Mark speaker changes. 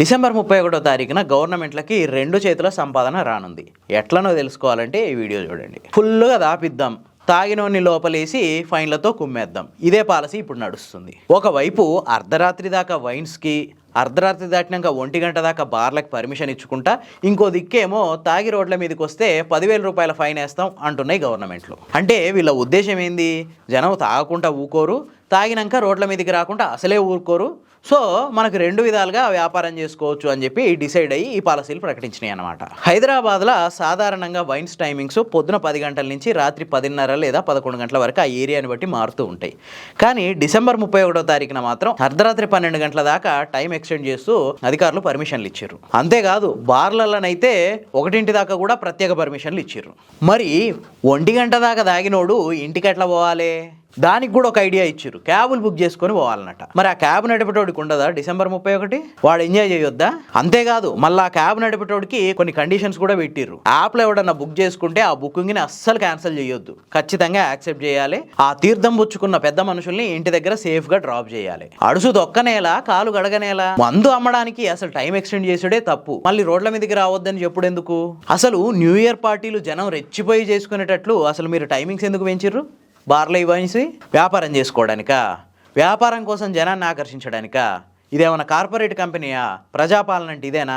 Speaker 1: December 31వ తారీఖున గవర్నమెంట్లకి 2 చేతుల సంపాదన రానుంది. ఎట్లనో తెలుసుకోవాలంటే ఈ వీడియో చూడండి. ఫుల్గా దాపిద్దాం, తాగినోన్ని లోపలేసి ఫైన్లతో కుమ్మేద్దాం. ఇదే పాలసీ ఇప్పుడు నడుస్తుంది. ఒకవైపు అర్ధరాత్రి దాకా వైన్స్కి, అర్ధరాత్రి దాటినాక 1 గంట దాకా బార్లకు పర్మిషన్ ఇచ్చుకుంటా, ఇంకో దిక్కేమో తాగి రోడ్ల మీదకి వస్తే 10,000 రూపాయల ఫైన్ వేస్తాం అంటున్నాయి గవర్నమెంట్లు. అంటే వీళ్ళ ఉద్దేశం ఏంది? జనం తాగకుండా ఊకోరు, తాగినాక రోడ్ల మీదకి రాకుండా అసలే ఊరుకోరు. సో మనకు 2 విధాలుగా వ్యాపారం చేసుకోవచ్చు అని చెప్పి డిసైడ్ అయ్యి ఈ పాలసీలు ప్రకటించినాయి అన్నమాట. హైదరాబాద్లో సాధారణంగా వైన్స్ టైమింగ్స్ పొద్దున 10 గంటల నుంచి రాత్రి 10:30 లేదా 11 గంటల వరకు ఆ ఏరియాని బట్టి మారుతూ ఉంటాయి. కానీ డిసెంబర్ 31వ తారీఖున మాత్రం అర్ధరాత్రి 12 గంటల దాకా టైం ఎక్స్టెండ్ చేస్తూ అధికారులు పర్మిషన్లు ఇచ్చారు. అంతేకాదు బార్లలోనైతే 1 దాకా కూడా ప్రత్యేక పర్మిషన్లు ఇచ్చారు. మరి 1 గంట దాకా దాగినోడు ఇంటికి ఎట్లా పోవాలి? దానికి కూడా ఒక ఐడియా ఇచ్చారు. క్యాబులు బుక్ చేసుకొని పోవాలన్నట. మరి ఆ క్యాబ్ నడిపేటోడికి ఉండదా డిసెంబర్ 31? వాడు ఎంజాయ్ చేయొద్దా? అంతేకాదు మళ్ళీ ఆ క్యాబ్ నడిపేటోడికి కొన్ని కండిషన్స్ కూడా పెట్టిర్రు. యాప్లో ఎవడన్నా బుక్ చేసుకుంటే ఆ బుకింగ్ని అస్సలు క్యాన్సిల్ చేయొద్దు, ఖచ్చితంగా యాక్సెప్ట్ చేయాలి. ఆ తీర్థం పుచ్చుకున్న పెద్ద మనుషుల్ని ఇంటి దగ్గర సేఫ్గా డ్రాప్ చేయాలి. అడుసు దొక్కనేలా, కాలు గడగనేలా. మందు అమ్మడానికి అసలు టైం ఎక్స్టెండ్ చేసుడే తప్పు. మళ్ళీ రోడ్ల మీదకి రావద్దని చెప్పుడు ఎందుకు? అసలు న్యూ ఇయర్ పార్టీలు జనం రెచ్చిపోయి చేసుకునేటట్లు అసలు మీరు టైమింగ్స్ ఎందుకు పెంచిర్రు? బార్లో ఇవ్వసి వ్యాపారం చేసుకోవడానికా? వ్యాపారం కోసం జనాన్ని ఆకర్షించడానికా? ఇదేమన్నా కార్పొరేట్ కంపెనీయా? ప్రజాపాలన అంటే ఇదేనా?